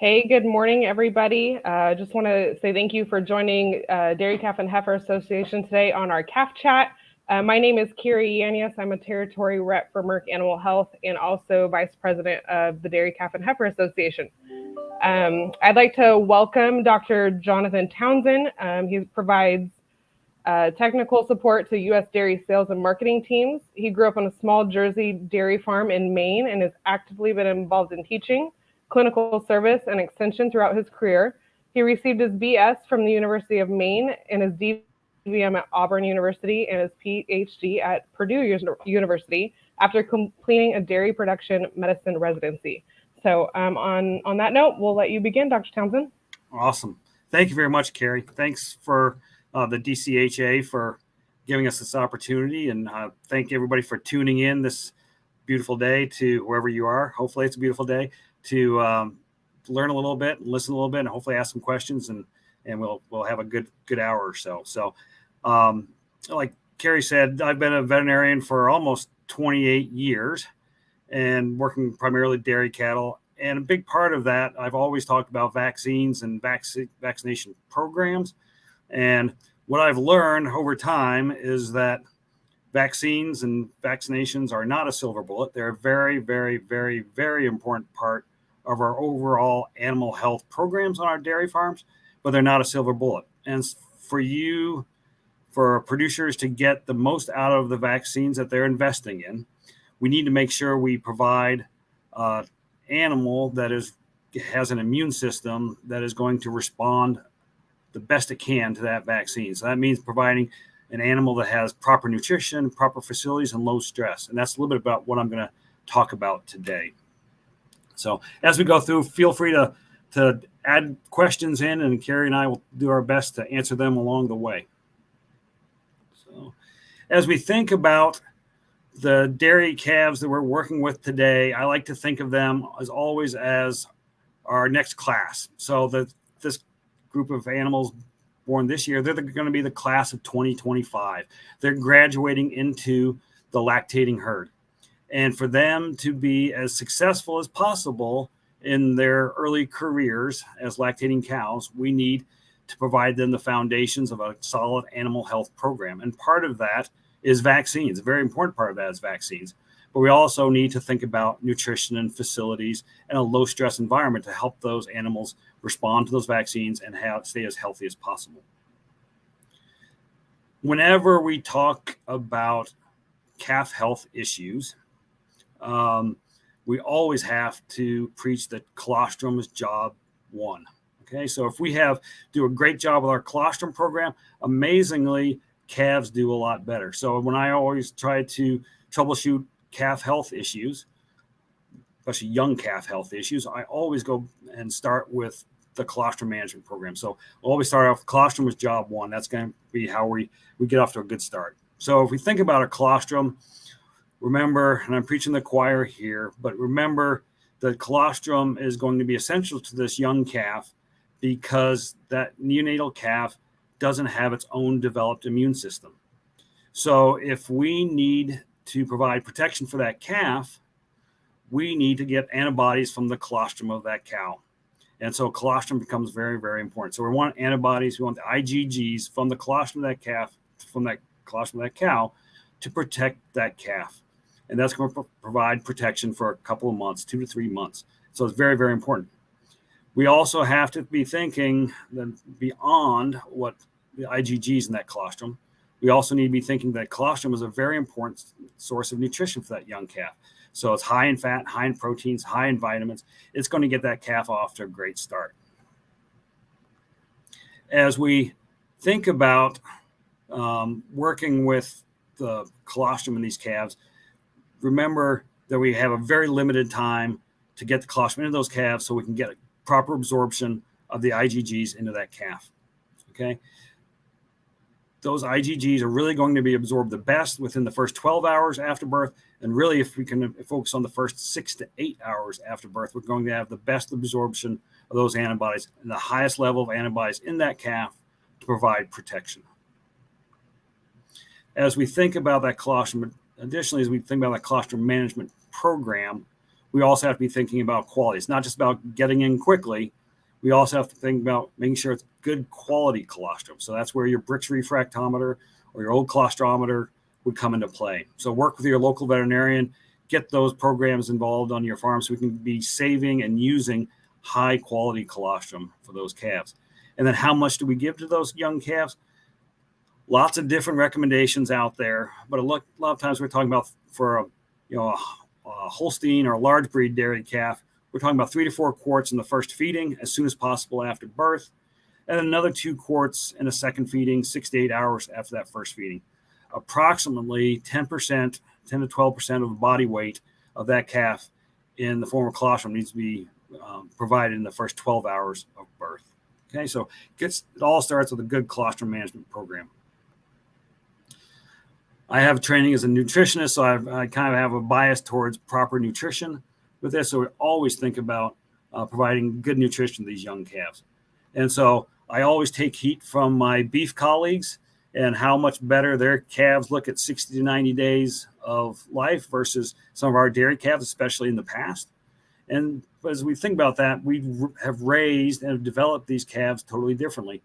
Hey, good morning, everybody. Just want to say thank you for joining Dairy Calf and Heifer Association today on our calf chat. My name is Kiri Yanius. I'm a territory rep for Merck Animal Health and also vice president of the Dairy Calf and Heifer Association. I'd like to welcome Dr. Jonathan Townsend. He provides technical support to U.S. dairy sales and marketing teams. He grew up on a small Jersey dairy farm in Maine and has actively been involved in teaching, clinical service, and extension throughout his career. He received his BS from the University of Maine and his DVM at Auburn University and his PhD at Purdue University after completing a dairy production medicine residency. So on that note, we'll let you begin, Dr. Townsend. Awesome. Thank you very much, Carrie. Thanks for the DCHA for giving us this opportunity, and thank everybody for tuning in this beautiful day to wherever you are. Hopefully it's a beautiful day to learn a little bit, listen a little bit, and hopefully ask some questions, and we'll have a good hour or so. So like Carrie said, I've been a veterinarian for almost 28 years and working primarily dairy cattle. And a big part of that, I've always talked about vaccines and vaccination programs. And what I've learned over time is that vaccines and vaccinations are not a silver bullet. They're a very, very, very, very important part of our overall animal health programs on our dairy farms, but they're not a silver bullet. And for producers to get the most out of the vaccines that they're investing in, we need to make sure we provide animal that has an immune system that is going to respond the best it can to that vaccine. So that means providing an animal that has proper nutrition, proper facilities, and low stress. And that's a little bit about what I'm going to talk about today. So as we go through, feel free to add questions in, and Carrie and I will do our best to answer them along the way. So as we think about the dairy calves that we're working with today, I like to think of them as always as our next class. So this group of animals born this year, they're going to be the class of 2025. They're graduating into the lactating herd. And for them to be as successful as possible in their early careers as lactating cows, we need to provide them the foundations of a solid animal health program. And part of that is vaccines. A very important part of that is vaccines. But we also need to think about nutrition and facilities and a low stress environment to help those animals respond to those vaccines and stay as healthy as possible. Whenever we talk about calf health issues, we always have to preach that colostrum is job one. Okay, so if we do a great job with our colostrum program, amazingly, calves do a lot better. So when I always try to troubleshoot calf health issues, especially young calf health issues, I always go and start with the colostrum management program. So we'll always start off, colostrum is job one. That's going to be how we get off to a good start. So if we think about a colostrum, remember, and I'm preaching the choir here, but remember that colostrum is going to be essential to this young calf because that neonatal calf doesn't have its own developed immune system. So if we need to provide protection for that calf, we need to get antibodies from the colostrum of that cow. And so colostrum becomes very, very important. So we want antibodies, we want the IgGs from the colostrum of that calf, from that colostrum of that cow to protect that calf. And that's going to provide protection for a couple of months, 2 to 3 months. So it's very, very important. We also have to be thinking that beyond what the IgGs in that colostrum, we also need to be thinking that colostrum is a very important source of nutrition for that young calf. So it's high in fat, high in proteins, high in vitamins. It's going to get that calf off to a great start. As we think about working with the colostrum in these calves, remember that we have a very limited time to get the colostrum into those calves so we can get a proper absorption of the IgGs into that calf. Okay. Those IgGs are really going to be absorbed the best within the first 12 hours after birth. And really, if we can focus on the first 6 to 8 hours after birth, we're going to have the best absorption of those antibodies and the highest level of antibodies in that calf to provide protection. As we think about that colostrum, additionally, as we think about that colostrum management program, we also have to be thinking about quality. It's not just about getting in quickly. We also have to think about making sure it's good quality colostrum. So that's where your Brix refractometer or your old colostrometer would come into play. So work with your local veterinarian, get those programs involved on your farm so we can be saving and using high quality colostrum for those calves. And then how much do we give to those young calves? Lots of different recommendations out there, but a lot of times we're talking about for a Holstein or a large breed dairy calf, we're talking about 3 to 4 quarts in the first feeding as soon as possible after birth, and then another 2 quarts in a second feeding 6 to 8 hours after that first feeding. Approximately 10%, 10 to 12% of the body weight of that calf in the form of colostrum needs to be provided in the first 12 hours of birth. Okay, so it all starts with a good colostrum management program. I have training as a nutritionist, so I kind of have a bias towards proper nutrition with this. So we always think about providing good nutrition to these young calves. And so I always take heat from my beef colleagues and how much better their calves look at 60 to 90 days of life versus some of our dairy calves, especially in the past. And as we think about that, we have raised and have developed these calves totally differently.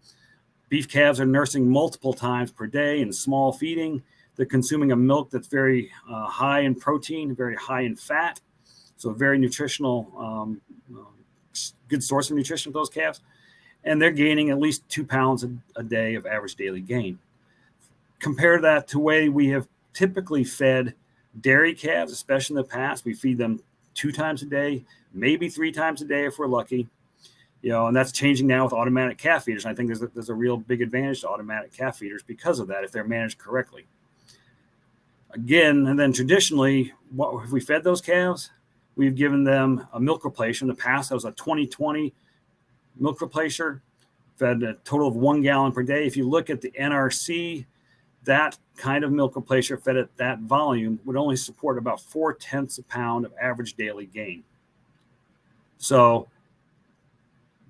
Beef calves are nursing multiple times per day in small feeding. They're consuming a milk that's very high in protein, very high in fat. So very nutritional, good source of nutrition for those calves. And they're gaining at least 2 pounds a day of average daily gain. Compare that to the way we have typically fed dairy calves, especially in the past. We feed them 2 times a day, maybe 3 times a day if we're lucky. And that's changing now with automatic calf feeders. And I think there's a real big advantage to automatic calf feeders because of that, if they're managed correctly. Again, and then traditionally, what have we fed those calves? We've given them a milk replacer. In the past, that was a 20/20 milk replacer, fed a total of 1 gallon per day. If you look at the NRC, that kind of milk replacer fed at that volume would only support about 0.4 pounds of average daily gain. So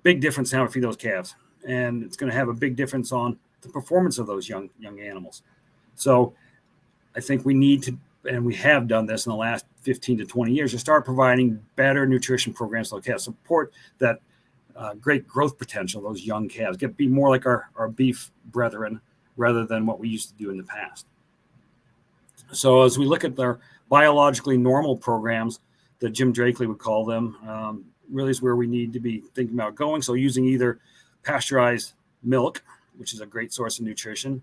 big difference how we feed those calves. And it's going to have a big difference on the performance of those young animals. So I think we need to, and we have done this in the last 15 to 20 years, to start providing better nutrition programs like calves, support that great growth potential of those young calves, be more like our beef brethren rather than what we used to do in the past. So as we look at their biologically normal programs that Jim Drakely would call them, really is where we need to be thinking about going. So using either pasteurized milk, which is a great source of nutrition,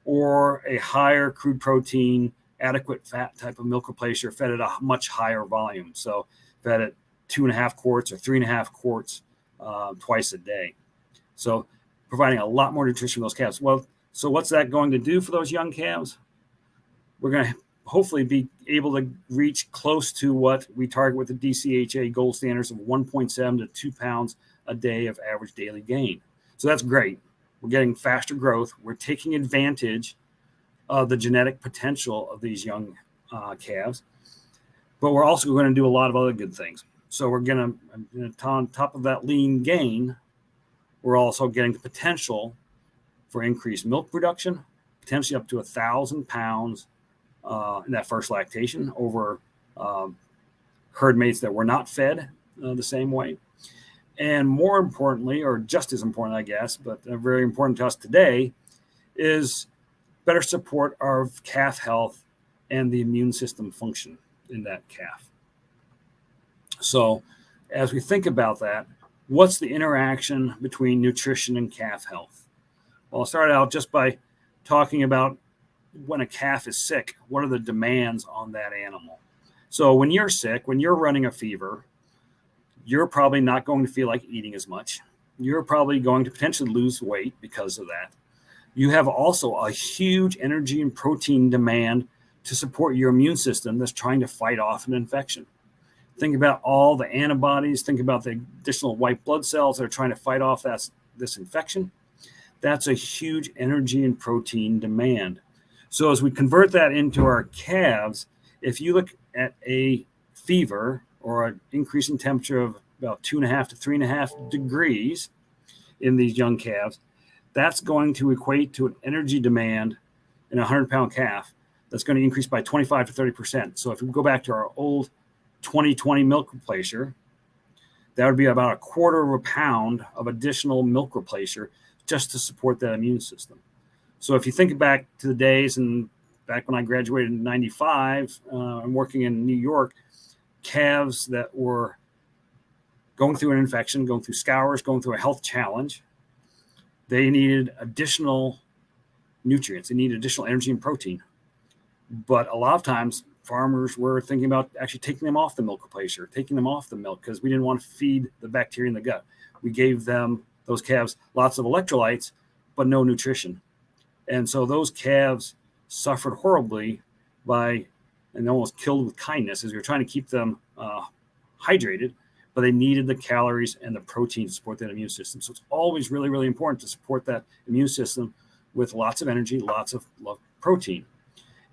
or a higher crude protein, adequate fat type of milk replacer fed at a much higher volume. So fed at 2.5 quarts or 3.5 quarts twice a day. So providing a lot more nutrition for those calves. Well, so what's that going to do for those young calves? We're going to hopefully be able to reach close to what we target with the DCHA gold standards of 1.7 to 2 pounds a day of average daily gain. So that's great. We're getting faster growth. We're taking advantage of the genetic potential of these young calves, but we're also going to do a lot of other good things. So we're going to, on top of that lean gain, we're also getting the potential for increased milk production, potentially up to 1,000 pounds in that first lactation over herd mates that were not fed the same way. And more importantly, or just as important, I guess, but very important to us today, is better support of calf health and the immune system function in that calf. So as we think about that, what's the interaction between nutrition and calf health? Well, I'll start out just by talking about when a calf is sick, what are the demands on that animal? So when you're sick, when you're running a fever, you're probably not going to feel like eating as much. You're probably going to potentially lose weight because of that. You have also a huge energy and protein demand to support your immune system that's trying to fight off an infection. Think about all the antibodies. Think about the additional white blood cells that are trying to fight off this infection. That's a huge energy and protein demand. So as we convert that into our calves, if you look at a fever or an increase in temperature of about 2.5 to 3.5 degrees in these young calves, that's going to equate to an energy demand in a 100-pound calf that's going to increase by 25 to 30%. So if we go back to our old 2020 milk replacer, that would be about a quarter of a pound of additional milk replacer just to support that immune system. So if you think back to the days and back when I graduated in 95, I'm working in New York, calves that were going through an infection, going through scours, going through a health challenge, they needed additional nutrients. They needed additional energy and protein. But a lot of times farmers were thinking about actually taking them off the milk replacer, taking them off the milk because we didn't want to feed the bacteria in the gut. We gave them, those calves, lots of electrolytes, but no nutrition. And so those calves suffered horribly and almost killed with kindness as we were trying to keep them hydrated, but they needed the calories and the protein to support that immune system. So it's always really, really important to support that immune system with lots of energy, lots of protein.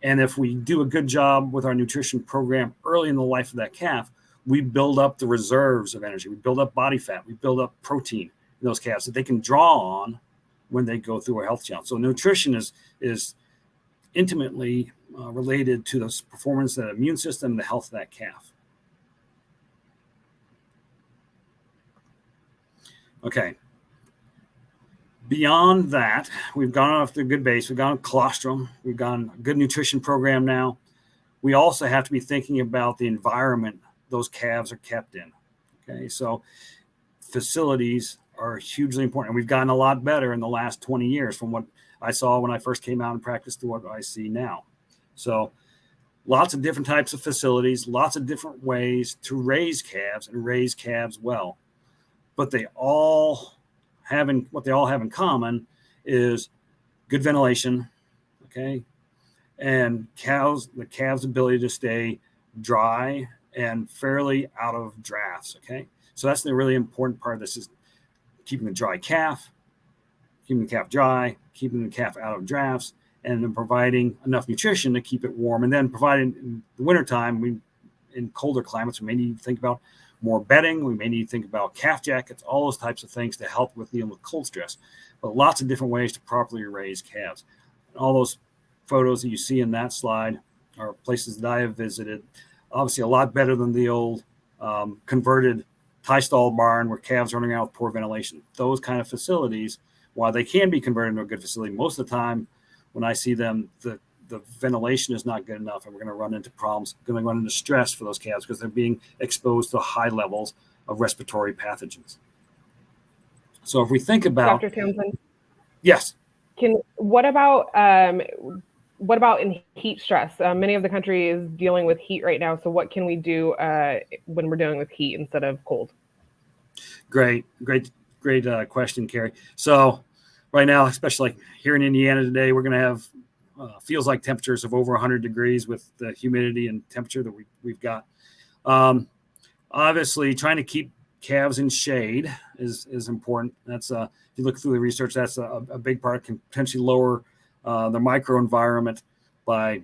And if we do a good job with our nutrition program early in the life of that calf, we build up the reserves of energy. We build up body fat. We build up protein in those calves that they can draw on when they go through a health challenge. So nutrition is intimately related to the performance of the immune system and the health of that calf. Okay. Beyond that, we've gone off the good base. We've gone colostrum. We've gone a good nutrition program now. We also have to be thinking about the environment those calves are kept in. Okay, so facilities are hugely important. And we've gotten a lot better in the last 20 years from what I saw when I first came out and practiced to what I see now. So lots of different types of facilities, lots of different ways to raise calves and raise calves well. But what they all have in common is good ventilation, okay, and the calves' ability to stay dry and fairly out of drafts, okay. So that's the really important part of this, is keeping the dry calf, keeping the calf dry, keeping the calf out of drafts, and then providing enough nutrition to keep it warm. And then providing in the wintertime, in colder climates, we may need to think about more bedding. We may need to think about calf jackets, all those types of things to help with dealing with cold stress. But lots of different ways to properly raise calves. And all those photos that you see in that slide are places that I have visited. Obviously, a lot better than the old converted tie stall barn where calves are running around with poor ventilation. Those kind of facilities, while they can be converted into a good facility, most of the time when I see them, the ventilation is not good enough, and we're going to run into problems, going to run into stress for those calves because they're being exposed to high levels of respiratory pathogens. So if we think about Dr. Townsend, yes, what about in heat stress? Many of the country is dealing with heat right now. So what can we do when we're dealing with heat instead of cold? Great question, Carrie. So right now, especially like here in Indiana today, we're going to have feels like temperatures of over 100 degrees with the humidity and temperature that we've got. Obviously, trying to keep calves in shade is important. That's if you look through the research, that's a big part. It can potentially lower the microenvironment by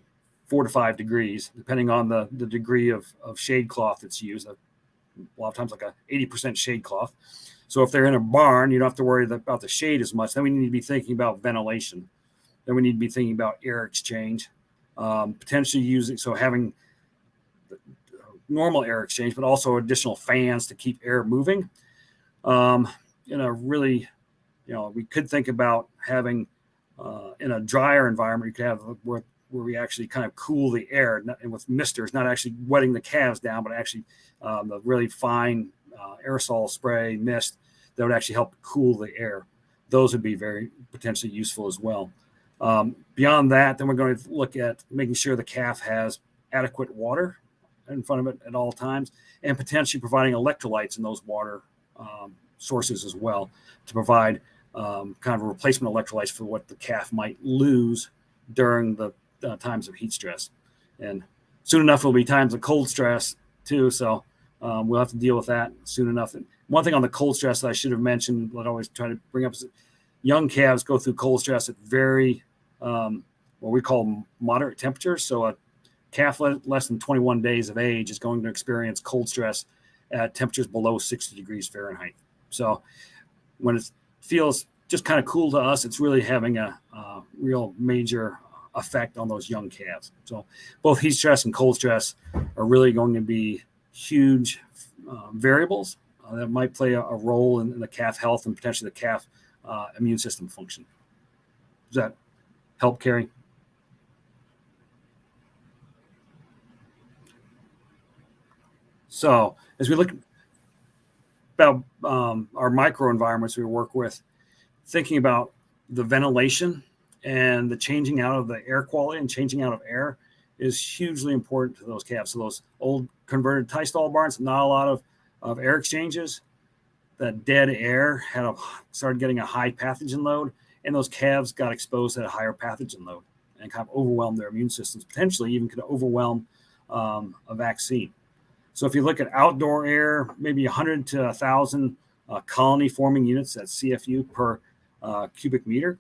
4 to 5 degrees, depending on the degree of shade cloth that's used. A lot of times like a 80% shade cloth. So if they're in a barn, you don't have to worry about the shade as much. Then we need to be thinking about ventilation. Then we need to be thinking about air exchange, potentially having normal air exchange, but also additional fans to keep air moving. We could think about having in a drier environment, you could have where we actually kind of cool the air, and with misters, not actually wetting the calves down, but actually the really fine aerosol spray mist that would actually help cool the air. Those would be very potentially useful as well. Beyond that, then we're going to look at making sure the calf has adequate water in front of it at all times, and potentially providing electrolytes in those water sources as well to provide kind of a replacement electrolytes for what the calf might lose during the times of heat stress. And soon enough, will be times of cold stress too. So we'll have to deal with that soon enough. And one thing on the cold stress that I should have mentioned, what I always try to bring up, is that young calves go through cold stress at very what we call moderate temperatures. So a calf less than 21 days of age is going to experience cold stress at temperatures below 60 degrees Fahrenheit. So when it feels just kind of cool to us, it's really having a real major effect on those young calves. So both heat stress and cold stress are really going to be huge variables that might play a role in the calf health and potentially the calf immune system function. Does that help, Carrie? So as we look about our microenvironments we work with, thinking about the ventilation and the changing out of the air quality and changing out of air is hugely important to those calves. So those old converted tie stall barns, not a lot of air exchanges. That dead air started getting a high pathogen load, and those calves got exposed at a higher pathogen load and kind of overwhelmed their immune systems, potentially even could overwhelm a vaccine. So if you look at outdoor air, maybe 100 to 1,000 colony forming units, that's CFU per cubic meter,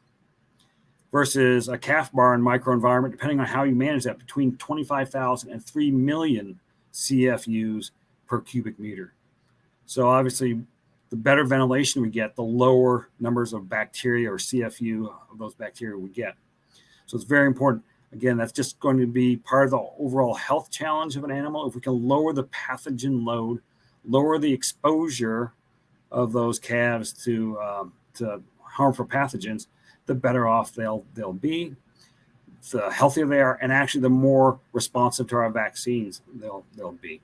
versus a calf barn microenvironment, depending on how you manage that, between 25,000 and 3 million CFUs per cubic meter. So obviously, the better ventilation we get, the lower numbers of bacteria or CFU of those bacteria we get. So it's very important. Again, that's just going to be part of the overall health challenge of an animal. If we can lower the pathogen load, lower the exposure of those calves to harmful pathogens, the better off they'll be, the healthier they are, and actually the more responsive to our vaccines they'll be.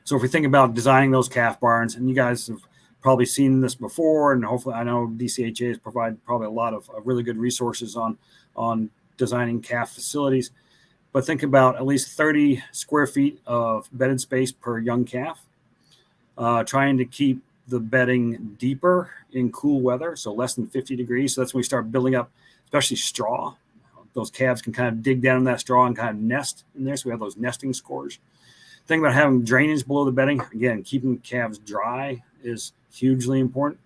So if we think about designing those calf barns, and you guys have probably seen this before, and hopefully I know DCHA has provided probably a lot of really good resources on designing calf facilities, but think about at least 30 square feet of bedded space per young calf, trying to keep the bedding deeper in cool weather, so less than 50 degrees. So that's when we start building up, especially straw. Those calves can kind of dig down in that straw and kind of nest in there, so we have those nesting scores. Think about having drainage below the bedding. Again, keeping calves dry is hugely important.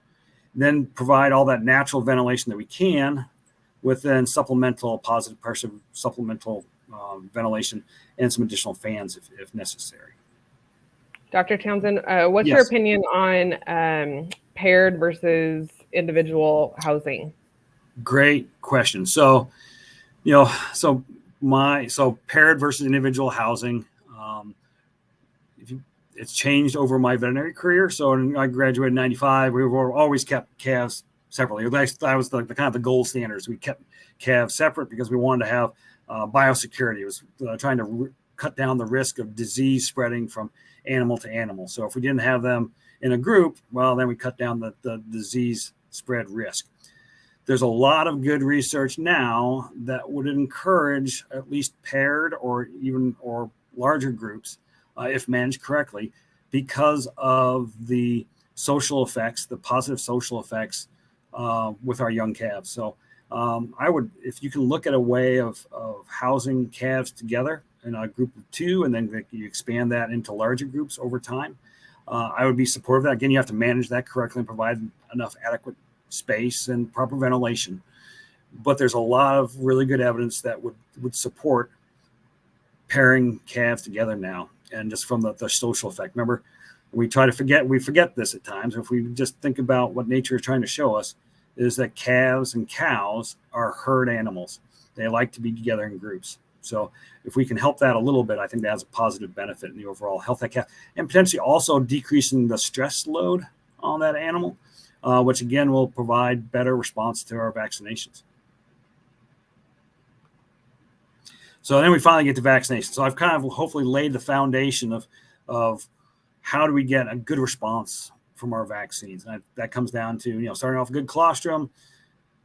Then provide all that natural ventilation that we can with then supplemental positive pressure, supplemental ventilation, and some additional fans if necessary. Dr. Townsend, what's Yes. your opinion on paired versus individual housing? Great question. So, so paired versus individual housing. It's changed over my veterinary career. So when I graduated in 95, we were always kept calves separately. That was the kind of the gold standards. We kept calves separate because we wanted to have biosecurity. It was trying to cut down the risk of disease spreading from animal to animal. So if we didn't have them in a group, well, then we cut down the disease spread risk. There's a lot of good research now that would encourage at least paired or larger groups, if managed correctly, because of the social effects, the positive social effects with our young calves. So I would, if you can look at a way of housing calves together in a group of two, and then you expand that into larger groups over time, I would be supportive of that. Again, you have to manage that correctly and provide enough adequate space and proper ventilation. But there's a lot of really good evidence that would support pairing calves together now, and just from the social effect. Remember, we forget this at times. If we just think about what nature is trying to show us, is that calves and cows are herd animals. They like to be together in groups. So if we can help that a little bit, I think that has a positive benefit in the overall health of that calf, and potentially also decreasing the stress load on that animal, which again will provide better response to our vaccinations. So then we finally get to vaccination. So I've kind of hopefully laid the foundation of how do we get a good response from our vaccines. And that comes down to, starting off a good colostrum,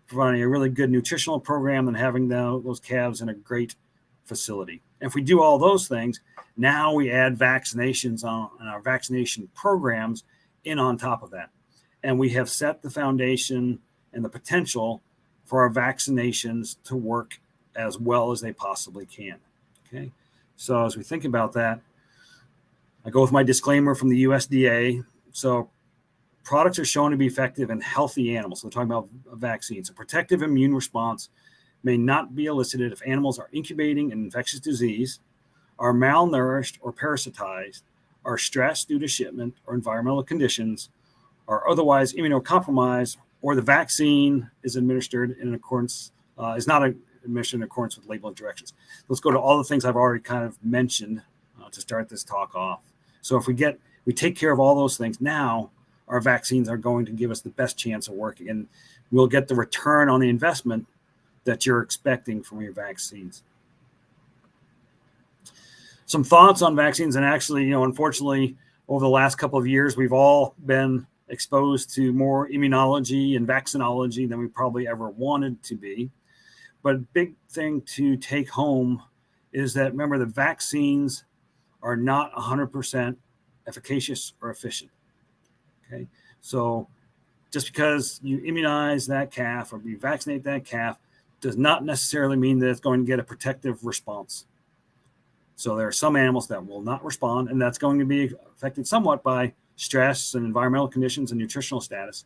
providing a really good nutritional program, and having those calves in a great facility. And if we do all those things, now we add vaccinations on our vaccination programs in on top of that. And we have set the foundation and the potential for our vaccinations to work as well as they possibly can. Okay. So as we think about that, I go with my disclaimer from the USDA. So products are shown to be effective in healthy animals. So we're talking about vaccines. A protective immune response may not be elicited if animals are incubating an infectious disease, are malnourished or parasitized, are stressed due to shipment or environmental conditions, are otherwise immunocompromised, or the vaccine is administered in accordance, is not administered in accordance with label directions. Let's go to all the things I've already kind of mentioned to start this talk off. So if we take care of all those things, now our vaccines are going to give us the best chance of working, and we'll get the return on the investment that you're expecting from your vaccines. Some thoughts on vaccines, and actually, unfortunately, over the last couple of years, we've all been exposed to more immunology and vaccinology than we probably ever wanted to be. But big thing to take home is that, remember, the vaccines are not 100% efficacious or efficient. Okay, so just because you immunize that calf or you vaccinate that calf does not necessarily mean that it's going to get a protective response. So there are some animals that will not respond, and that's going to be affected somewhat by stress and environmental conditions and nutritional status.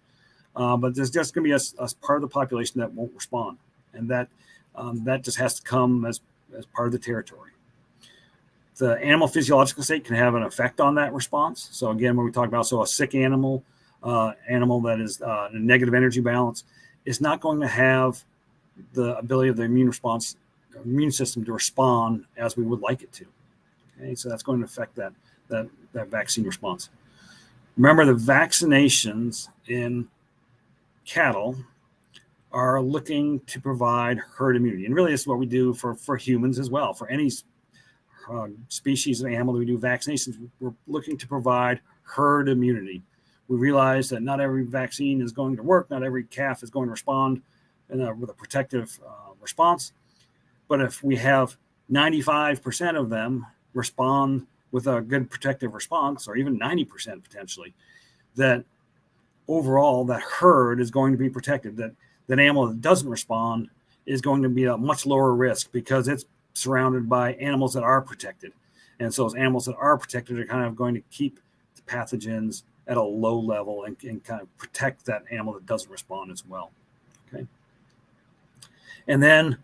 But there's just going to be a part of the population that won't respond, and that just has to come as part of the territory. The animal physiological state can have an effect on that response. So again, when we talk about a sick animal that is in a negative energy balance, is not going to have the ability of the immune system to respond as we would like it to. Okay, so that's going to affect that vaccine response. Remember, the vaccinations in cattle are looking to provide herd immunity, and really this is what we do for humans as well. For any species of animal that we do vaccinations, we're looking to provide herd immunity. We realize that not every vaccine is going to work, not every calf is going to respond with a protective response. But if we have 95% of them respond with a good protective response, or even 90% potentially, that overall that herd is going to be protected. That animal that doesn't respond is going to be a much lower risk because it's surrounded by animals that are protected. And so those animals that are protected are kind of going to keep the pathogens at a low level and kind of protect that animal that doesn't respond as well. Okay. And then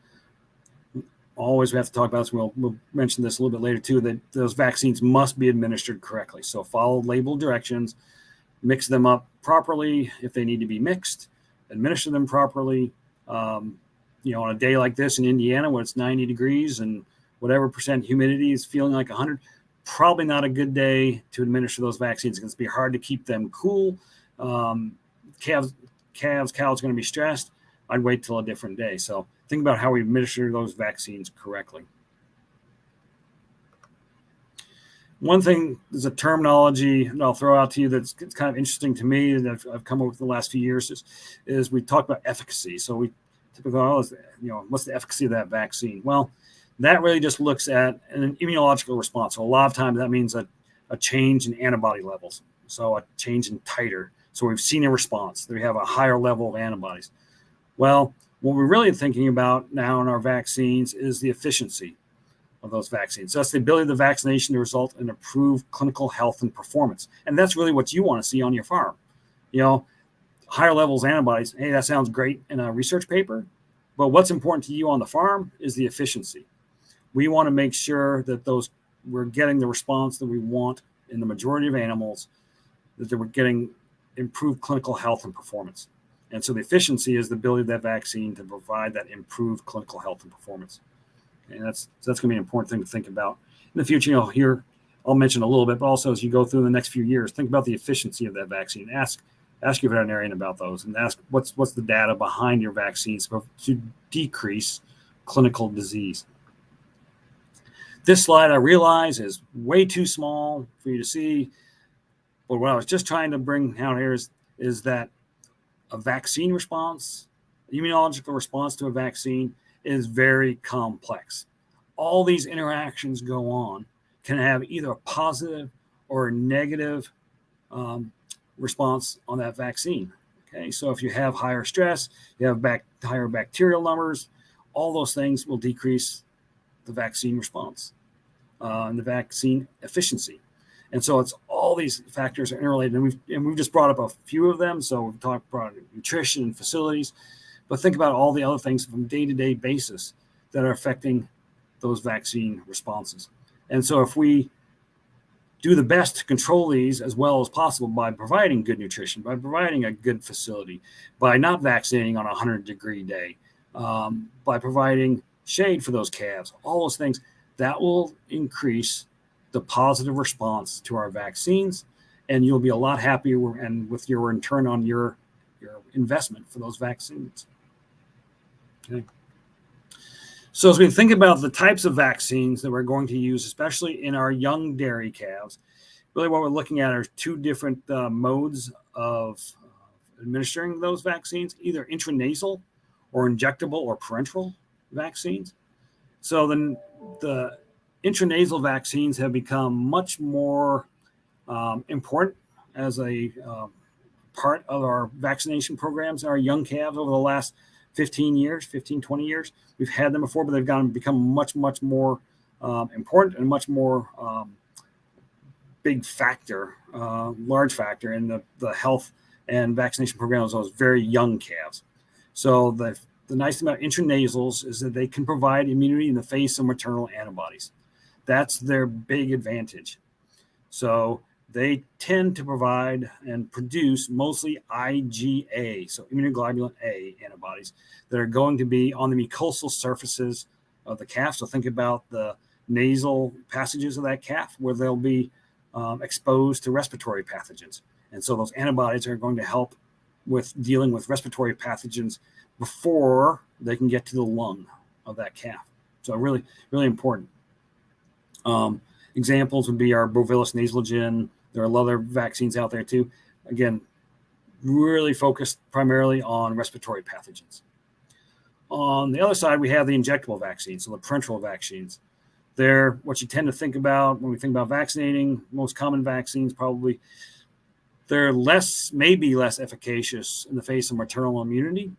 always we have to talk about this. We'll mention this a little bit later too, that those vaccines must be administered correctly. So follow label directions, mix them up properly if they need to be mixed, administer them properly. On a day like this in Indiana when it's 90 degrees and whatever percent humidity is feeling like 100, probably not a good day to administer those vaccines. It's going to be hard to keep them cool. Cows are going to be stressed. I'd wait till a different day. So think about how we administer those vaccines correctly. One thing is a terminology that I'll throw out to you that's kind of interesting to me that I've come up with the last few years is we talk about efficacy. So we typically, what's the efficacy of that vaccine? Well, that really just looks at an immunological response. So a lot of times that means a change in antibody levels. So a change in titer. So we've seen a response. We have a higher level of antibodies. Well, what we're really thinking about now in our vaccines is the efficiency of those vaccines. So that's the ability of the vaccination to result in improved clinical health and performance. And that's really what you want to see on your farm. Higher levels of antibodies, hey, that sounds great in a research paper, but what's important to you on the farm is the efficiency. We want to make sure that we're getting the response that we want in the majority of animals, that we're getting improved clinical health and performance. And so the efficiency is the ability of that vaccine to provide that improved clinical health and performance. And that's going to be an important thing to think about. In the future, here I'll mention a little bit, but also as you go through the next few years, think about the efficiency of that vaccine. Ask your veterinarian about those and ask what's the data behind your vaccines to decrease clinical disease. This slide I realize is way too small for you to see, but what I was just trying to bring out here is that a vaccine response, immunological response to a vaccine is very complex. All these interactions go on, can have either a positive or a negative response on that vaccine. Okay, so if you have higher stress, you have higher bacterial numbers, all those things will decrease the vaccine response and the vaccine efficiency. And so it's all these factors are interrelated, and we've just brought up a few of them. So we've talked about nutrition and facilities, but think about all the other things from day-to-day basis that are affecting those vaccine responses. And so if we do the best to control these as well as possible by providing good nutrition, by providing a good facility, by not vaccinating on a 100-degree day, by providing shade for those calves, all those things, that will increase the positive response to our vaccines, and you'll be a lot happier and with your return on your investment for those vaccines. Okay. So as we think about the types of vaccines that we're going to use, especially in our young dairy calves, really what we're looking at are two different modes of administering those vaccines, either intranasal or injectable or parenteral vaccines. So then the intranasal vaccines have become much more important as a part of our vaccination programs in our young calves over the last 20 years. We've had them before, but they've become much more important and much more big factor, large factor in the health and vaccination programs of those very young calves. So the nice thing about intranasals is that they can provide immunity in the face of maternal antibodies. That's their big advantage. So they tend to provide and produce mostly IgA, so immunoglobulin A antibodies that are going to be on the mucosal surfaces of the calf. So think about the nasal passages of that calf where they'll be exposed to respiratory pathogens. And so those antibodies are going to help with dealing with respiratory pathogens before they can get to the lung of that calf. So really, really important. Examples would be our Bovillus nasalogen. There are other vaccines out there too. Again, really focused primarily on respiratory pathogens. On the other side, we have the injectable vaccines, so the parenteral vaccines. They're what you tend to think about when we think about vaccinating. Most common vaccines probably, they're maybe less efficacious in the face of maternal immunity.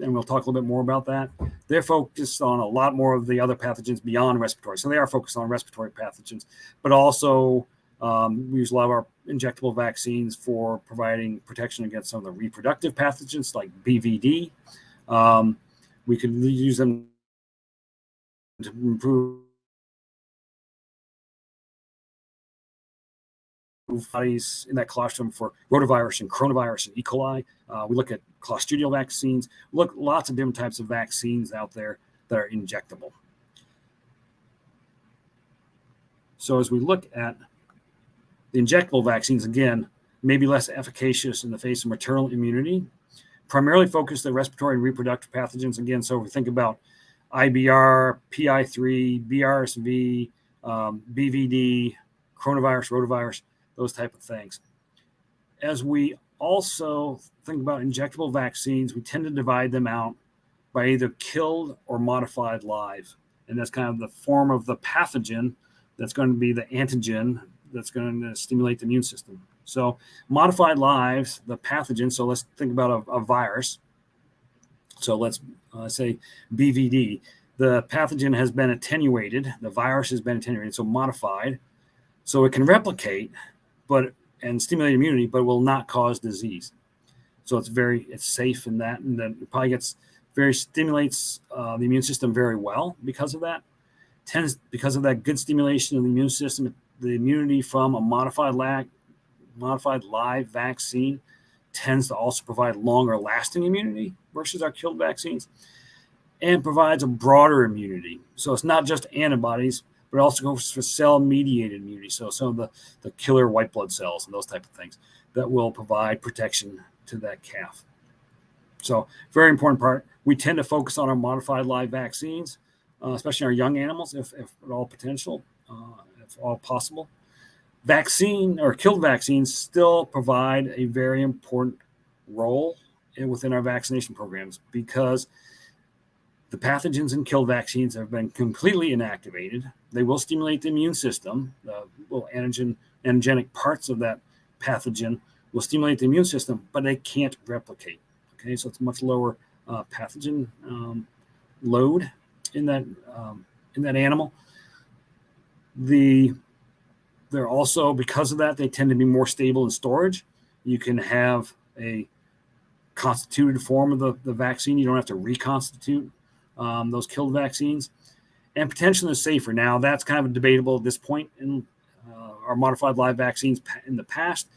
And we'll talk a little bit more about that. They're focused on a lot more of the other pathogens beyond respiratory. So they are focused on respiratory pathogens, but also we use a lot of our injectable vaccines for providing protection against some of the reproductive pathogens like BVD. We could use them to improve bodies in that colostrum for rotavirus and coronavirus and E. coli. We look at clostridial vaccines. Look, lots of different types of vaccines out there that are injectable. So as we look at the injectable vaccines, again, maybe less efficacious in the face of maternal immunity, primarily focused on respiratory and reproductive pathogens. Again, so if we think about IBR, PI3, BRSV, BVD, coronavirus, rotavirus, those type of things. As we also think about injectable vaccines, we tend to divide them out by either killed or modified live. And that's kind of the form of the pathogen that's going to be the antigen that's going to stimulate the immune system. So modified lives, the pathogen, so let's think about a virus. So let's say BVD. The pathogen has been attenuated. The virus has been attenuated, so modified. So it can replicate and stimulate immunity, but will not cause disease. So it's safe in that, and then it probably stimulates the immune system very well because of that. Because of that good stimulation of the immune system, the immunity from a modified live vaccine tends to also provide longer lasting immunity versus our killed vaccines, and provides a broader immunity. So it's not just antibodies, but it also goes for cell-mediated immunity. So some of the killer white blood cells and those type of things that will provide protection to that calf. So very important part. We tend to focus on our modified live vaccines, especially our young animals, if at all potential, if all possible. Vaccine or killed vaccines still provide a very important role within our vaccination programs because the pathogens in killed vaccines have been completely inactivated. They will stimulate the immune system. The little antigenic parts of that pathogen will stimulate the immune system, but they can't replicate. Okay, so it's much lower pathogen load in that animal. They're also, because of that, they tend to be more stable in storage. You can have a constituted form of the vaccine. You don't have to reconstitute those killed vaccines, and potentially safer. Now, that's kind of debatable at this point in our modified live vaccines in the past.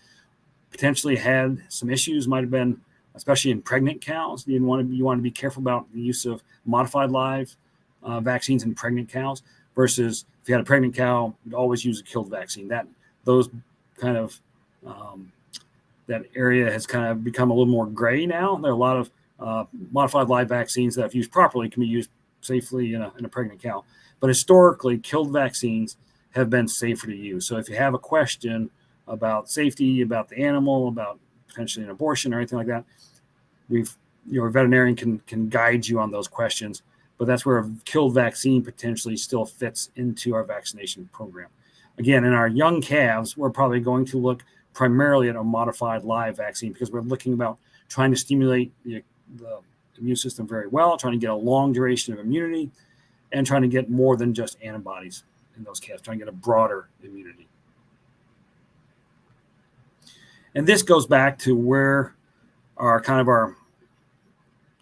Potentially had some issues, might have been, especially in pregnant cows. You want to be careful about the use of modified live vaccines in pregnant cows. versus if you had a pregnant cow, you'd always use a killed vaccine. Those kind of that area has kind of become a little more gray now. There are a lot of modified live vaccines that, if used properly, can be used safely in a pregnant cow. But historically, killed vaccines have been safer to use. So if you have a question about safety, about the animal, about potentially an abortion or anything like that, your veterinarian can guide you on those questions. But that's where a killed vaccine potentially still fits into our vaccination program. Again, in our young calves, we're probably going to look primarily at a modified live vaccine because we're looking about trying to stimulate the immune system very well, trying to get a long duration of immunity, and trying to get more than just antibodies in those calves, trying to get a broader immunity. And this goes back to where our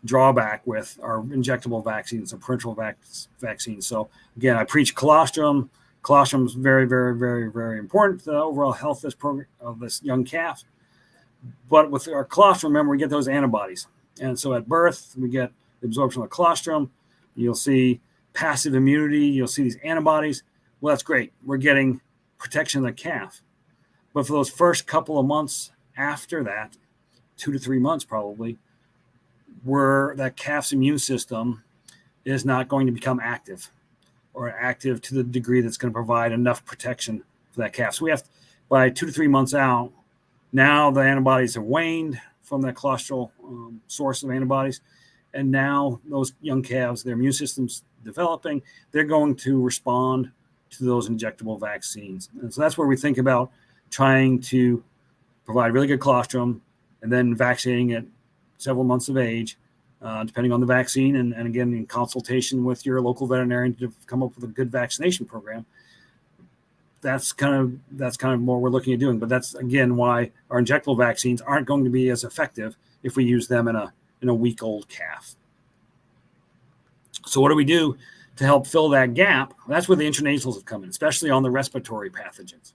drawback with our injectable vaccines and parenteral vaccines. So again, I preach colostrum. Colostrum is very, very, very, very important to the overall health of this young calf. But with our colostrum, remember, we get those antibodies. And so at birth, we get the absorption of the colostrum. You'll see passive immunity. You'll see these antibodies. Well, that's great. We're getting protection of the calf. But for those first couple of months after that, 2 to 3 months probably, where that calf's immune system is not going to become active or active to the degree that's going to provide enough protection for that calf. So we have, by 2 to 3 months out, now the antibodies have waned from that colostral source of antibodies. And now those young calves, their immune system's developing, they're going to respond to those injectable vaccines. And so that's where we think about trying to provide really good colostrum and then vaccinating at several months of age, depending on the vaccine, and again, in consultation with your local veterinarian to come up with a good vaccination program. That's kind of what we're looking at doing. But that's, again, why our injectable vaccines aren't going to be as effective if we use them in a week-old calf. So what do we do to help fill that gap? That's where the intranasals have come in, especially on the respiratory pathogens.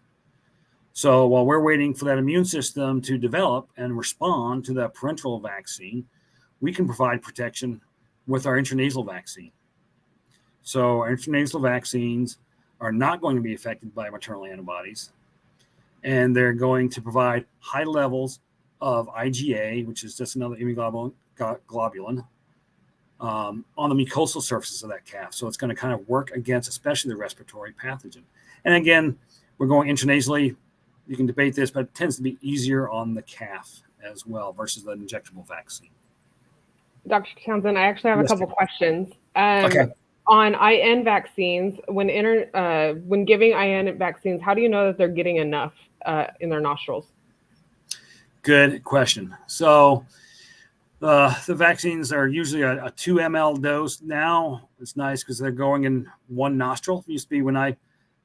So while we're waiting for that immune system to develop and respond to that parenteral vaccine, we can provide protection with our intranasal vaccine. So our intranasal vaccines are not going to be affected by maternal antibodies, and they're going to provide high levels of IgA, which is just another immunoglobulin, on the mucosal surfaces of that calf. So it's going to kind of work against especially the respiratory pathogen. And again, we're going intranasally. You can debate this, but it tends to be easier on the calf as well versus the injectable vaccine. Dr. Townsend, I actually have a couple questions. Okay. On IN vaccines, when giving IN vaccines, how do you know that they're getting enough in their nostrils? Good question. So the vaccines are usually a 2 ml dose. Now it's nice because they're going in one nostril. It used to be when I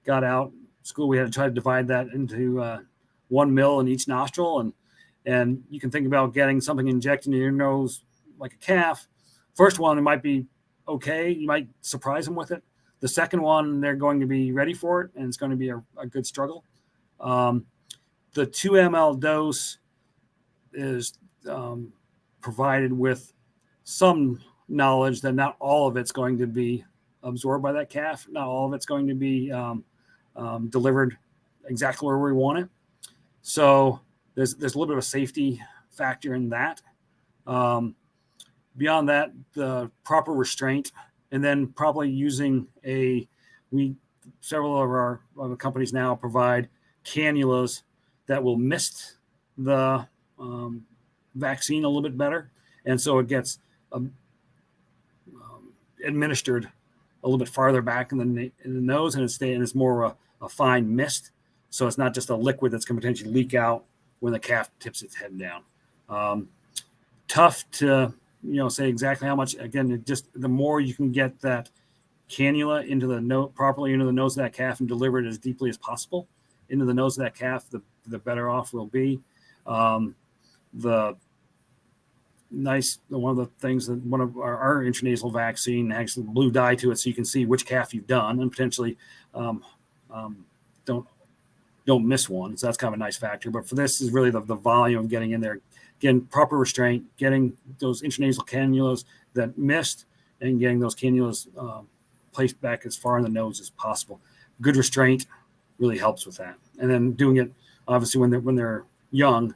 got out school, we had to try to divide that into 1 ml in each nostril. And you can think about getting something injected in your nose like a calf. First one, it might be okay. You might surprise them with it. The second one, they're going to be ready for it, and it's going to be a good struggle. The 2 ml dose is provided with some knowledge that not all of it's going to be absorbed by that calf. Not all of it's going to be delivered exactly where we want it. So there's a little bit of a safety factor in that. Beyond that, the proper restraint, and then probably using several of our companies now provide cannulas that will mist the vaccine a little bit better. And so it gets administered a little bit farther back in the nose, and it's more a fine mist. So it's not just a liquid that's going to potentially leak out when the calf tips its head down. Tough to say exactly how much. Again, the more you can get that cannula into the nose, properly into the nose of that calf, and deliver it as deeply as possible into the nose of that calf, the better off we'll be. One of the things that one of our intranasal vaccine has a blue dye to it, so you can see which calf you've done and potentially don't miss one. So that's kind of a nice factor. But for this is really the volume of getting in there. Again, proper restraint, getting those intranasal cannulas that missed, and getting those cannulas placed back as far in the nose as possible. Good restraint really helps with that. And then doing it obviously when they're young